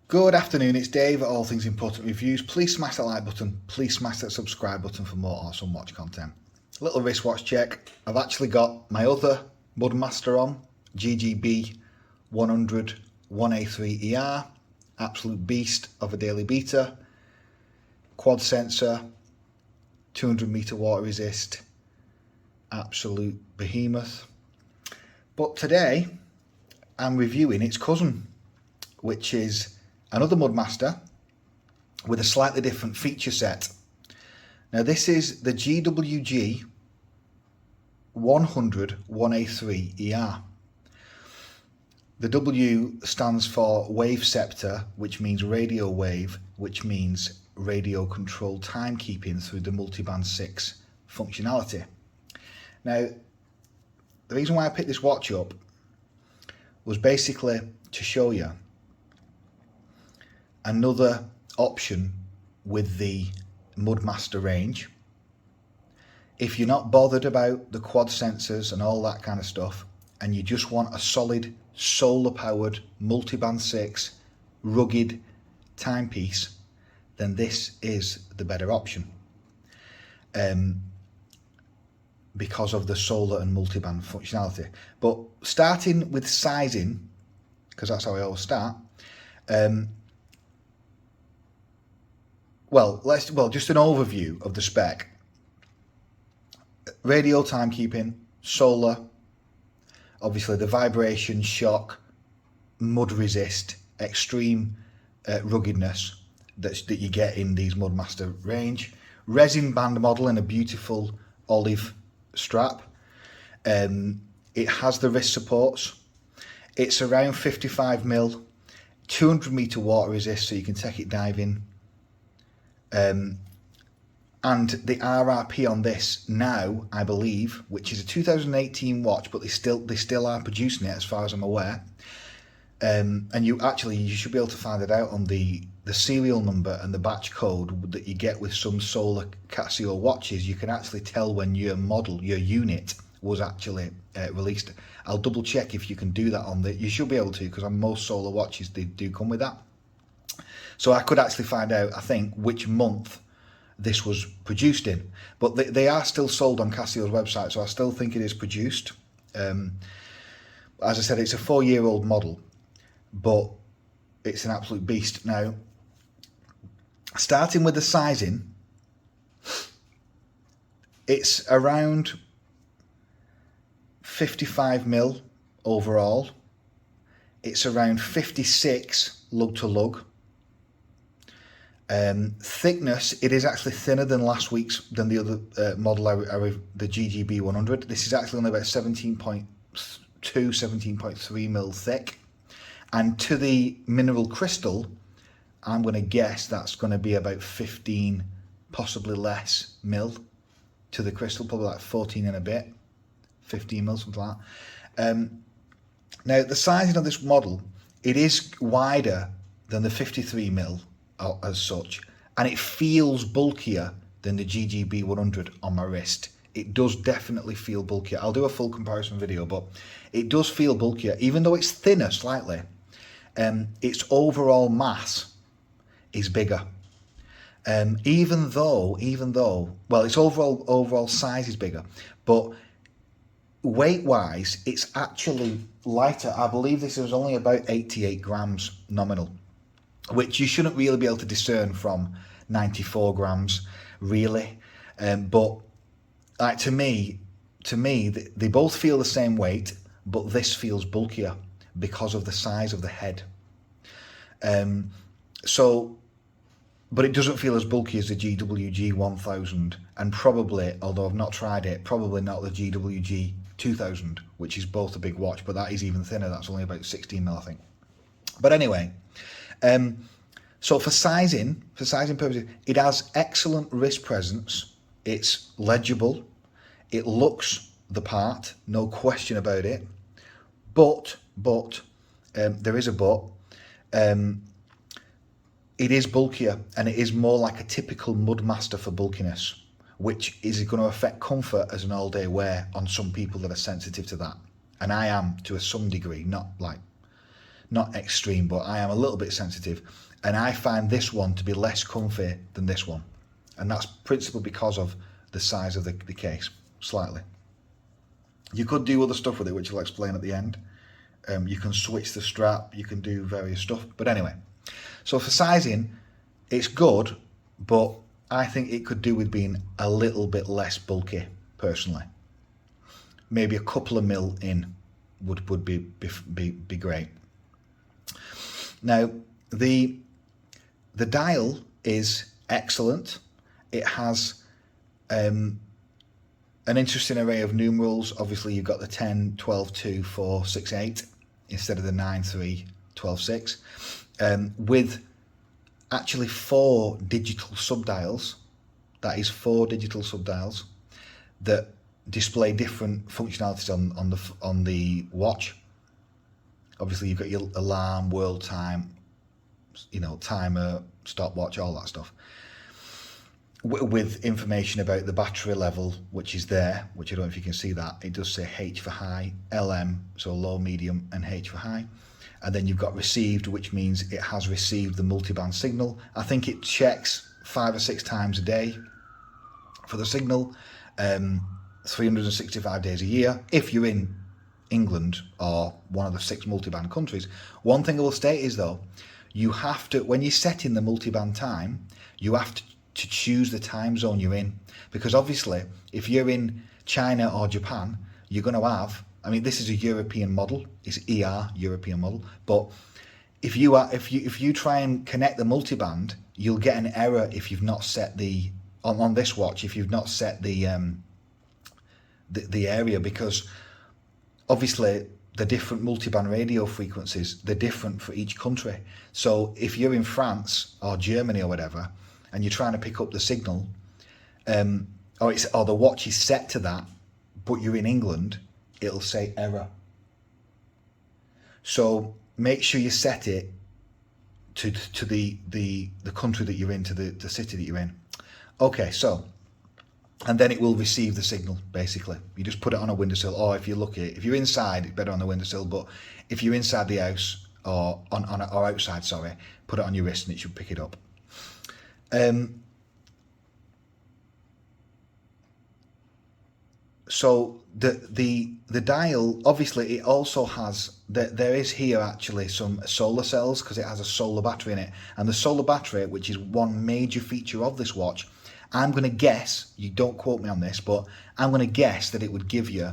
Good afternoon, it's Dave at All Things Important Reviews. Please smash that like button, please smash that subscribe button for more awesome watch content. Little wristwatch check. I've actually got my other Mudmaster on, GWG-100-1A3ER, absolute beast of a daily beater, quad sensor, 200 meter water resist, absolute behemoth. But today I'm reviewing its cousin, which is another Mudmaster with a slightly different feature set. Now this is the GWG-100-1A3ER. The W stands for wave scepter, which means radio wave, which means radio controlled timekeeping through the Multiband 6 functionality. Now the reason why I picked this watch up was basically to show you another option with the Mudmaster range. If you're not bothered about the quad sensors and all that kind of stuff, and you just want a solid solar powered Multiband 6 rugged timepiece, then this is the better option, because of the solar and multiband functionality. But starting with sizing, because that's how I always start, just an overview of the spec. Radio timekeeping, solar, obviously the vibration, shock, mud resist, extreme ruggedness that you get in these Mudmaster range. Resin band model in a beautiful olive strap. It has the wrist supports. It's around 55mm, 200 meter water resist, so you can take it diving. And the RRP on this now, I believe, which is a 2018 watch, but they still are producing it as far as I'm aware. And you should be able to find it out on the serial number and the batch code that you get with some solar Casio watches. You can actually tell when your model, your unit, was actually released. I'll double check if you can do that on you should be able to, because on most solar watches they do come with that. So I could actually find out, I think, which month this was produced in. But they are still sold on Casio's website, so I still think it is produced. As I said, it's a 4-year-old model, but it's an absolute beast. Now, starting with the sizing, it's around 55mm overall. It's around 56 lug to lug. Thickness, it is actually thinner than last week's, than the other model, the GWG-100. This is actually only about 17.2, 17.3mm thick. And to the mineral crystal, I'm going to guess that's going to be about 15, possibly less mil to the crystal, probably like 14 and a bit, 15 mil, something like that. Now, the sizing of this model, it is wider than the 53mm as such, and it feels bulkier than the GWG-100 on my wrist. It does definitely feel bulkier. I'll do a full comparison video, but it does feel bulkier, even though it's thinner slightly. Its overall mass is bigger. Even though, well, its overall size is bigger, but weight-wise, it's actually lighter. I believe this is only about 88 grams nominal, which you shouldn't really be able to discern from 94 grams, really. But like to me, they both feel the same weight, but this feels bulkier because of the size of the head. But it doesn't feel as bulky as the GWG-1000, and probably, although I've not tried it, probably not the GWG-2000, which is both a big watch, but that is even thinner. That's only about 16mm, I think. But anyway, so for sizing purposes, it has excellent wrist presence. It's legible. It looks the part, no question about it. But there is a but. It is bulkier, and it is more like a typical Mudmaster for bulkiness, which is going to affect comfort as an all-day wear on some people that are sensitive to that. And I am, to some degree, not not extreme, but I am a little bit sensitive, and I find this one to be less comfy than this one, and that's principally because of the size of the case, slightly. You could do other stuff with it, which I'll explain at the end. You can switch the strap, you can do various stuff, but anyway. So for sizing, it's good, but I think it could do with being a little bit less bulky, personally. Maybe a couple of mil in would be great. Now, the dial is excellent. It has an interesting array of numerals. Obviously, you've got the 10, 12, 2, 4, 6, 8 instead of the 9, 3, 12, 6, with actually 4 digital subdials. That is 4 digital subdials that display different functionalities on the watch. Obviously, you've got your alarm, world time, you know, timer, stopwatch, all that stuff, with information about the battery level, which is there, which I don't know if you can see that. It does say H for high, LM, so low, medium, and H for high. And then you've got received, which means it has received the multiband signal. I think it checks 5 or 6 times a day for the signal, 365 days a year. If you're in England or one of the 6 multiband countries, one thing I will state is, though, you have to, when you're setting the multiband time, you have to choose the time zone you're in, because obviously if you're in China or Japan, you're going to have, I mean, this is a European model, it's ER, European model, but if you try and connect the multiband, you'll get an error if you've not set the, on this watch, if you've not set the area, because obviously the different multiband radio frequencies, they're different for each country. So if you're in France or Germany or whatever, and you're trying to pick up the signal, or the watch is set to that, but you're in England, it'll say error. So make sure you set it to the country that you're in, to the city that you're in. Okay, so, and then it will receive the signal, basically. You just put it on a windowsill, or if you're lucky, if you're inside, it's better on the windowsill, but if you're inside the house, or outside, sorry, put it on your wrist and it should pick it up. So the dial, obviously, it also has, there is here actually some solar cells, because it has a solar battery in it, and the solar battery, which is one major feature of this watch, I'm going to guess, you don't quote me on this, but I'm going to guess that it would give you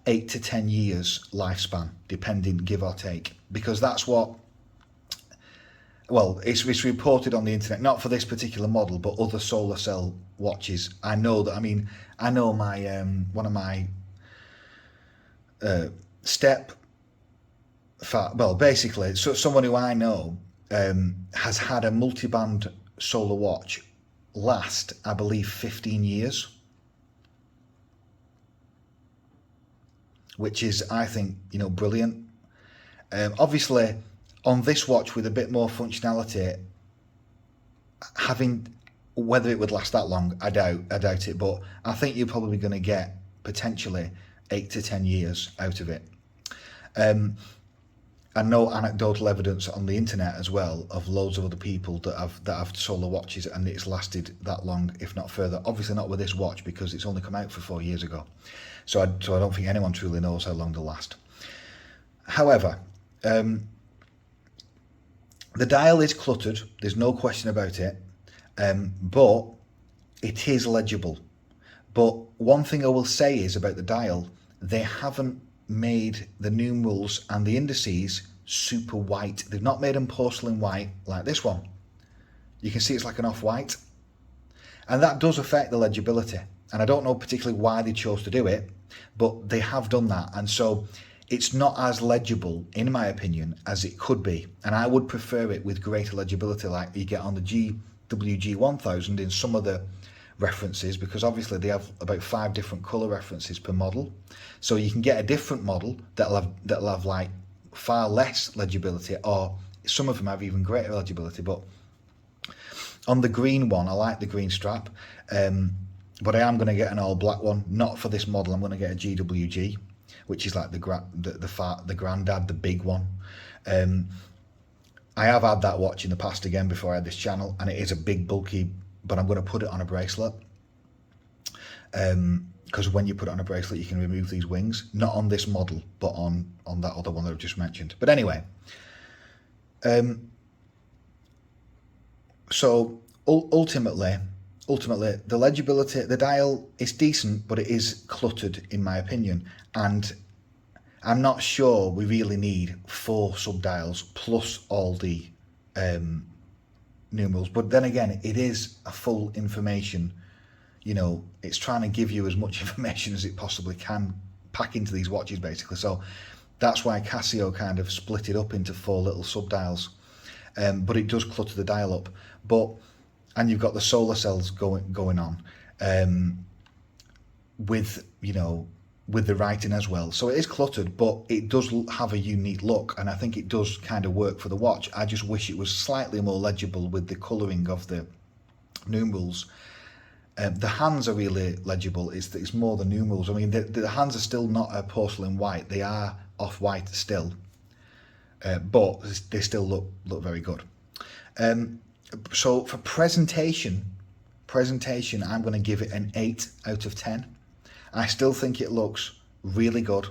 8 to 10 years lifespan, depending, give or take, because that's what, well, it's reported on the internet, not for this particular model, but other solar cell watches. I know that, I mean, I know my, one of my basically, so someone who I know has had a multiband solar watch last, I believe, 15 years. Which is, I think, you know, brilliant. Obviously, on this watch with a bit more functionality, having, whether it would last that long, I doubt it, but I think you're probably going to get potentially 8 to 10 years out of it. I know anecdotal evidence on the internet as well of loads of other people that have solar watches and it's lasted that long, if not further. Obviously not with this watch, because it's only come out for 4 years ago. So I don't think anyone truly knows how long they'll last. However, the dial is cluttered, there's no question about it, but it is legible. But one thing I will say is about the dial, they haven't made the numerals and the indices super white. They've not made them porcelain white like this one. You can see it's like an off-white. And that does affect the legibility. And I don't know particularly why they chose to do it, but they have done that. And so it's not as legible, in my opinion, as it could be. And I would prefer it with greater legibility like you get on the GWG-100 in some of the references, because obviously they have about 5 different colour references per model. So you can get a different model that'll have like far less legibility, or some of them have even greater legibility. But on the green one, I like the green strap, but I am going to get an all black one. Not for this model. I'm going to get a GWG, which is like the granddad, the big one. I have had that watch in the past again before I had this channel, and it is a big bulky, but I'm going to put it on a bracelet. Because when you put it on a bracelet, you can remove these wings, not on this model, but on that other one that I've just mentioned. But anyway, so ultimately, the legibility, the dial is decent, but it is cluttered in my opinion, and I'm not sure we really need 4 subdials plus all the numerals. But then again, it is a full information. You know, it's trying to give you as much information as it possibly can pack into these watches, basically. So that's why Casio kind of split it up into 4 little subdials. But it does clutter the dial up. And you've got the solar cells going on with, you know, with the writing as well. So it is cluttered, but it does have a unique look, and I think it does kind of work for the watch. I just wish it was slightly more legible with the colouring of the numerals. The hands are really legible. It's more the numerals. I mean, the hands are still not a porcelain white. They are off-white still, but they still look very good. So for presentation, I'm going to give it an 8 out of 10. I still think it looks really good.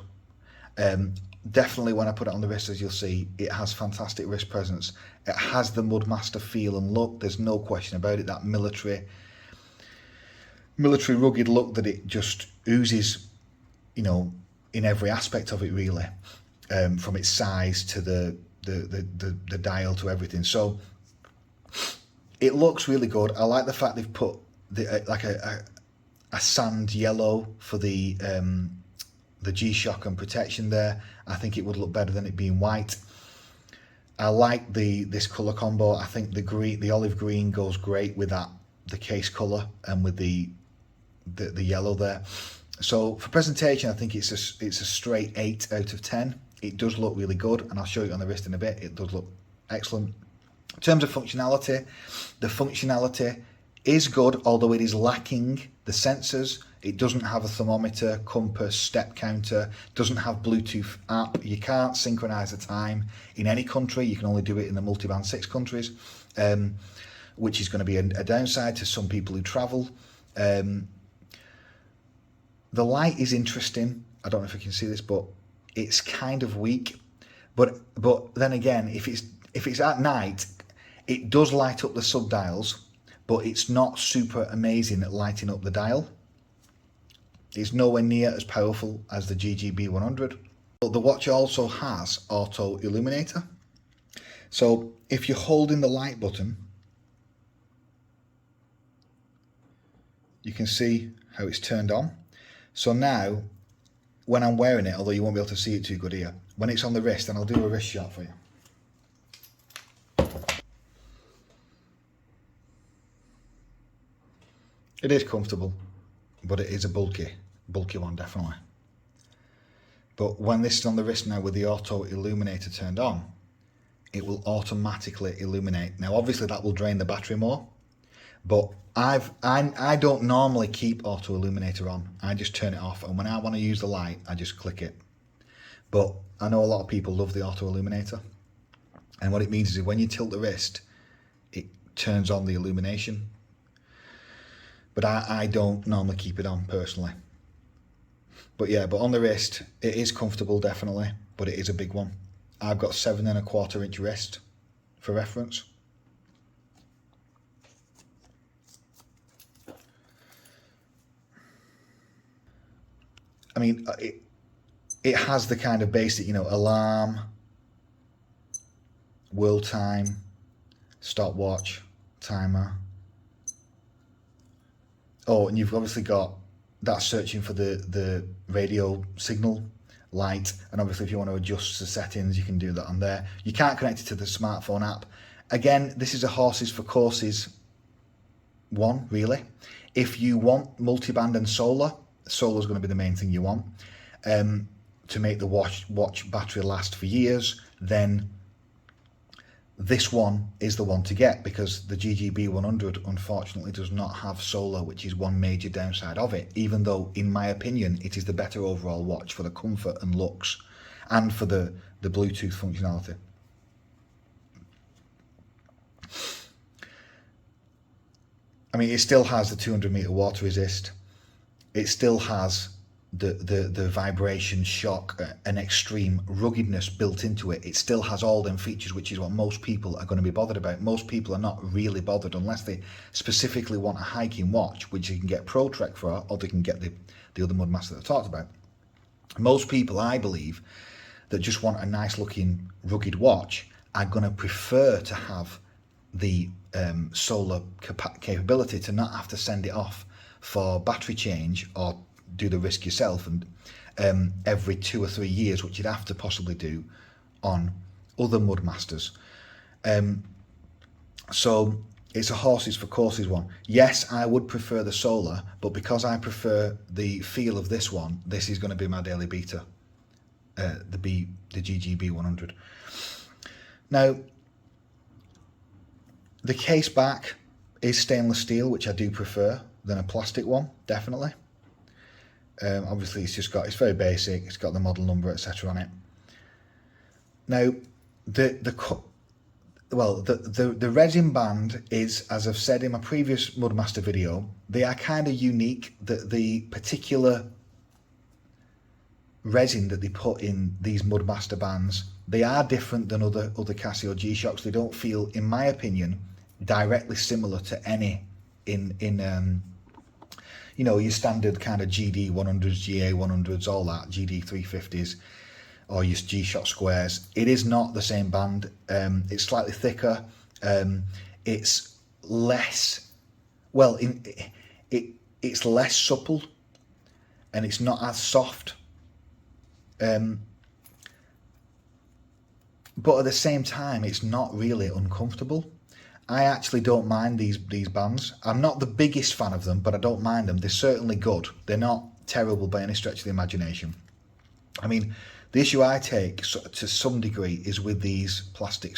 Definitely when I put it on the wrist, as you'll see, it has fantastic wrist presence. It has the Mudmaster feel and look. There's no question about it. That military rugged look that it just oozes, you know, in every aspect of it really, from its size to the dial to everything. So it looks really good. I like the fact they've put like a sand yellow for the Gshock and protection there. I think it would look better than it being white. I like this colour combo. I think the olive green goes great with the case colour and with the yellow there. So for presentation, I think it's a straight 8 out of 10. It does look really good, and I'll show you on the wrist in a bit. It does look excellent. In terms of functionality, the functionality is good, although it is lacking the sensors. It doesn't have a thermometer, compass, step counter, doesn't have Bluetooth app. You can't synchronize the time in any country. You can only do it in the Multiband 6 countries, which is going to be a downside to some people who travel. The light is interesting. I don't know if you can see this, but it's kind of weak. But then again, if it's at night, it does light up the subdials, but it's not super amazing at lighting up the dial. It's nowhere near as powerful as the GWG-100. But the watch also has auto illuminator. So if you're holding the light button, you can see how it's turned on. So now, when I'm wearing it, although you won't be able to see it too good here, when it's on the wrist, and I'll do a wrist shot for you. It is comfortable, but it is a bulky one, definitely. But when this is on the wrist now with the auto illuminator turned on, it will automatically illuminate. Now, obviously that will drain the battery more, but I don't normally keep auto illuminator on. I just turn it off, and when I want to use the light, I just click it. But I know a lot of people love the auto illuminator, and what it means is when you tilt the wrist, it turns on the illumination. But I don't normally keep it on personally. But yeah, but on the wrist, it is comfortable, definitely, but it is a big one. I've got 7¼ inch wrist for reference. I mean, it has the kind of basic, you know, alarm, world time, stopwatch, timer. Oh, and you've obviously got that searching for the radio signal light, and obviously if you want to adjust the settings, you can do that on there. You can't connect it to the smartphone app. Again, this is a horses for courses one, really. If you want multiband and solar is going to be the main thing you want to make the watch battery last for years, then this one is the one to get, because the GWG-100 unfortunately does not have solar, which is one major downside of it, even though in my opinion it is the better overall watch for the comfort and looks and for the Bluetooth functionality. I mean, it still has the 200 meter water resist. It still has the vibration, shock, and extreme ruggedness built into it. It still has all them features, which is what most people are going to be bothered about. Most people are not really bothered unless they specifically want a hiking watch, which you can get Pro Trek for, or they can get the other Mudmaster that I talked about. Most people, I believe, that just want a nice looking rugged watch are going to prefer to have the solar capability to not have to send it off for battery change or do the risk yourself and every 2 or 3 years, which you'd have to possibly do on other Mudmasters. So it's a horses for courses one. Yes, I would prefer the solar, but because I prefer the feel of this one, this is going to be my daily beater, the GWG-100. Now, the case back is stainless steel, which I do prefer than a plastic one, definitely. Obviously, it's very basic. It's got the model number, etc. on it. Now, the resin band is, as I've said in my previous Mudmaster video, they are kind of unique. The particular resin that they put in these Mudmaster bands, they are different than other Casio G-Shocks. They don't feel, in my opinion, directly similar to any in you know, your standard kind of GD100s, GA100s, all that, GD350s, or your G-Shock squares. It is not the same band. It's slightly thicker. It's less, well, it's less supple, and it's not as soft. But at the same time, it's not really uncomfortable. I actually don't mind these bands. I'm not the biggest fan of them, but I don't mind them. They're certainly good. They're not terrible by any stretch of the imagination. I mean, the issue I take to some degree is with these plastic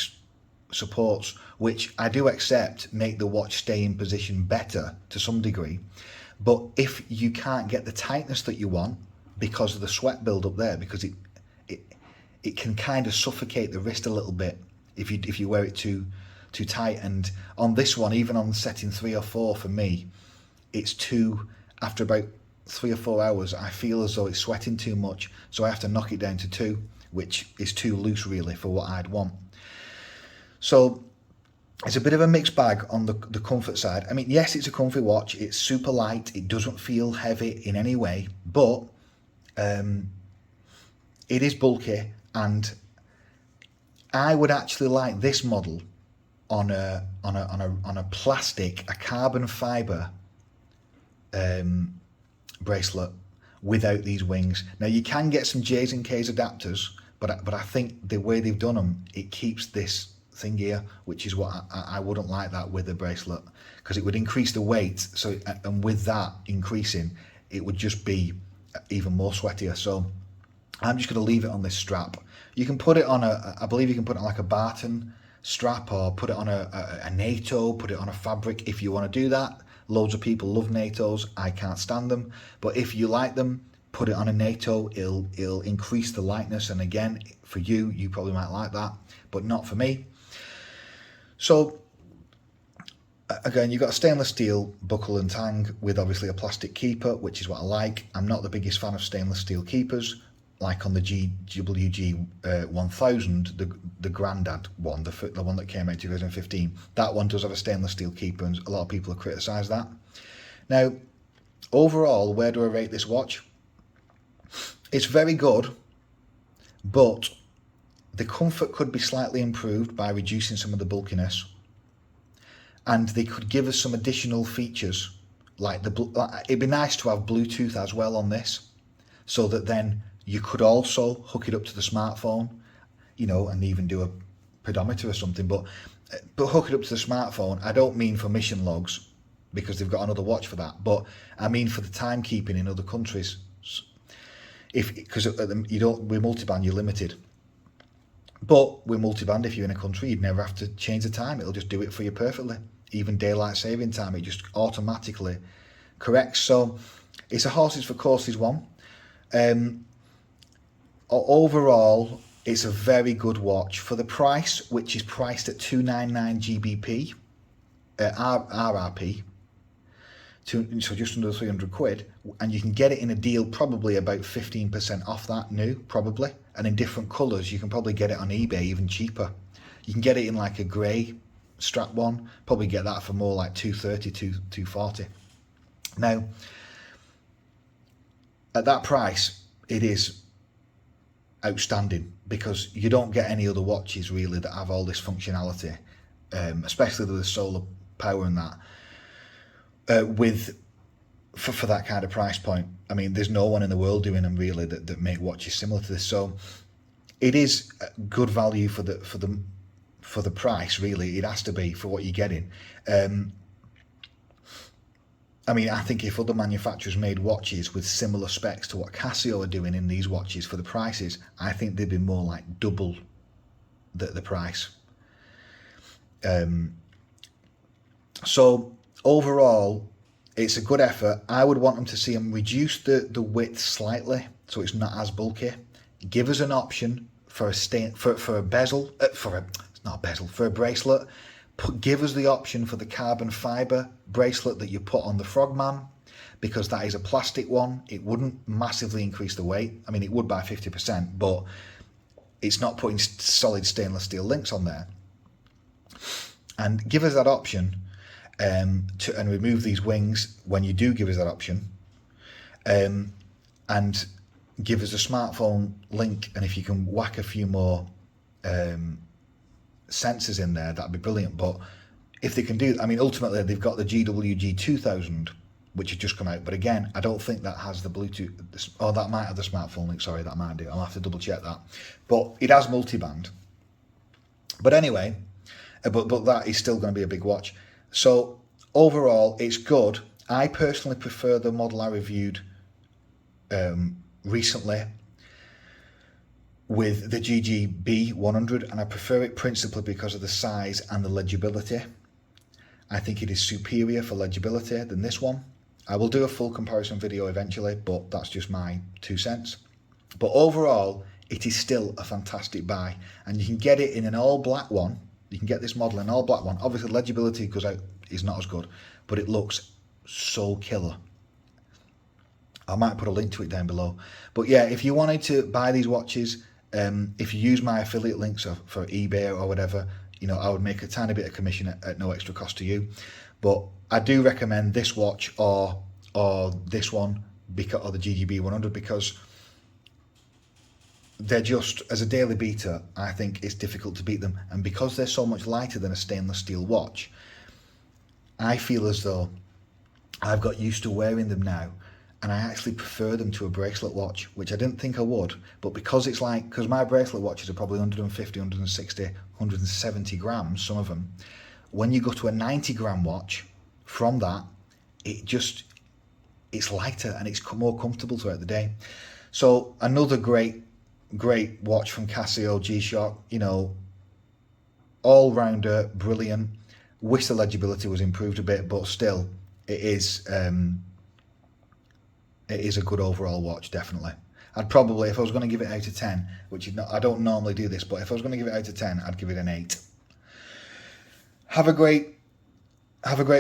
supports, which I do accept make the watch stay in position better to some degree. But if you can't get the tightness that you want because of the sweat build-up there, because it can kind of suffocate the wrist a little bit if you wear it too tight. And on this one, even on setting 3 or 4 for me, it's too, after about 3 or 4 hours, I feel as though it's sweating too much, so I have to knock it down to 2, which is too loose really for what I'd want. So it's a bit of a mixed bag on the comfort side. I mean, yes, it's a comfy watch, it's super light, it doesn't feel heavy in any way, but it is bulky, and I would actually like this model on a plastic, a carbon fibre bracelet without these wings. Now you can get some J's and K's adapters, but I think the way they've done them, it keeps this thing here, which is what I wouldn't like that with the bracelet, because it would increase the weight. So, and with that increasing, it would just be even more sweatier. So I'm just going to leave it on this strap. You can put it on I believe you can put it on like a Barton strap, or put it on a NATO, put it on a fabric if you want to do that. Loads of people love NATOs. I can't stand them, but if you like them, put it on a NATO. It'll increase the lightness, and again, for you probably might like that, but not for me. So again, you've got a stainless steel buckle and tang with obviously a plastic keeper, which is what I like. I'm not the biggest fan of stainless steel keepers, like on the GWG-100, the granddad one, the one that came out in 2015. That one does have a stainless steel keeper, and a lot of people have criticised that. Now, overall, where do I rate this watch? It's very good, but the comfort could be slightly improved by reducing some of the bulkiness, and they could give us some additional features, like it'd be nice to have Bluetooth as well on this, so that then you could also hook it up to the smartphone, you know, and even do a pedometer or something, but hook it up to the smartphone. I don't mean for mission logs, because they've got another watch for that, but I mean for the timekeeping in other countries. Because you don't, with Multiband you're limited, but with Multiband, if you're in a country, you'd never have to change the time. It'll just do it for you perfectly. Even daylight saving time, it just automatically corrects. So it's a horses for courses one. Overall, it's a very good watch for the price, which is priced at 299 GBP, RRP. so just under 300 quid, and you can get it in a deal probably about 15% off that new, probably, and in different colours. You can probably get it on eBay even cheaper. You can get it in like a grey strap one, probably get that for more like 230, 240. Now, at that price, it is outstanding, because you don't get any other watches really that have all this functionality, especially with the solar power and that, for that kind of price point. I mean, there's no one in the world doing them really that make watches similar to this. So it is good value for the price, really. It has to be for what you're getting. I mean, I think if other manufacturers made watches with similar specs to what Casio are doing in these watches for the prices, I think they'd be more like double the price. So overall, it's a good effort. I would want them to see them reduce the width slightly so it's not as bulky. Give us an option for a bezel, for a bracelet. Give us the option for the carbon fibre bracelet that you put on the Frogman, because that is a plastic one. It wouldn't massively increase the weight. I mean, it would by 50%, but it's not putting solid stainless steel links on there. And give us that option, and remove these wings when you do give us that option, and give us a smartphone link. And if you can whack a few more sensors in there, that'd be brilliant. But if they can do, I mean, ultimately they've got the GWG-100, which has just come out, but again, I don't think that has the Bluetooth, or that might have the smartphone link. Sorry, that might do. I'll have to double check that. But it has multiband. But anyway, but that is still going to be a big watch. So overall, it's good. I personally prefer the model I reviewed recently with the GWG-100, and I prefer it principally because of the size and the legibility. I think it is superior for legibility than this one. I will do a full comparison video eventually, but that's just my 2 cents. But overall, it is still a fantastic buy, and you can get it in an all black one. You can get this model in an all black one. Obviously, legibility goes out is not as good, but it looks so killer. I might put a link to it down below. But yeah, if you wanted to buy these watches, if you use my affiliate links for eBay or whatever, you know, I would make a tiny bit of commission at no extra cost to you. But I do recommend this watch or this one, or the GWG-100, because they're just, as a daily beater, I think it's difficult to beat them. And because they're so much lighter than a stainless steel watch, I feel as though I've got used to wearing them now, and I actually prefer them to a bracelet watch, which I didn't think I would. But because it's like, because my bracelet watches are probably 150, 160, 170 grams, some of them. When you go to a 90 gram watch, from that, it's lighter and it's more comfortable throughout the day. So another great watch from Casio, Gshock, you know, all rounder, brilliant. Wish the legibility was improved a bit, but still, it is a good overall watch, definitely. I'd probably, if I was going to give it out of 10, which is not, I don't normally do this, but if I was going to give it out of 10, I'd give it an 8. Have a great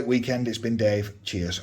weekend. It's been Dave. Cheers.